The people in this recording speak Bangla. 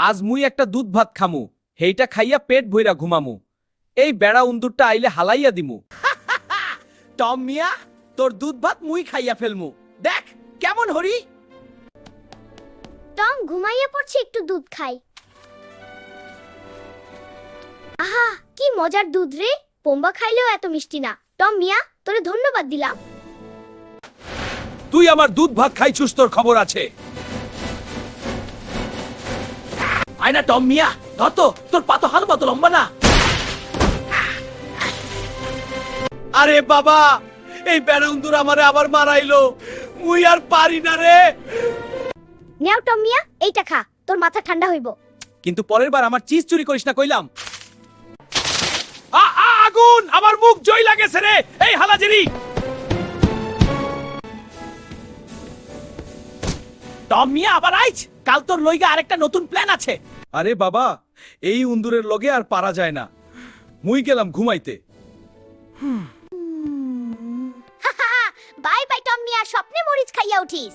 আজ মুই একটা দুধ ভাত খামু, হেইটা খাইয়া পেট ভইরা ঘুমামু। এই বেড়া উন্দুরটা আইলে হালাইয়া দিমু। টম মিয়া, তোর দুধ ভাত মুই খাইয়া ফেলমু। দেখ কেমন হরি। টম ঘুমাইয়া পড়ছে, একটু দুধ খাই। আহা, কি মজার দুধ রে। পোম্বা খাইলেও এত মিষ্টি না। টম মিয়া, তোরে ধন্যবাদ দিলাম। তুই আমার দুধ ভাত খাইছুস, তোর খবর আছে। আয়না টম মিয়া, ধর তো, তোর পা তো হাত মতো লম্বা না। আরে বাবা, এই বেড়া উন্দুর আমারে আবার মারাইলো। মুই আর পারি না রে। নেও টম মিয়া, এইটা খা, তোর মাথা ঠান্ডা হইব। কিন্তু পরের বার আমার চিজ চুরি করিস না কইলাম। আগুন, আমার মুখ জয় লাগেছে রে। এই হালাজেরি। টম মিয়া আবার আইছ। কাল তোর লইগা আরেকটা নতুন প্ল্যান আছে। আরে বাবা, এই উন্দুরের লগে আর পারা যায় না। মুই গেলাম ঘুমাইতে। বাই বাই টম মিয়া, স্বপ্নে মরিচ খাইয়া উঠিস।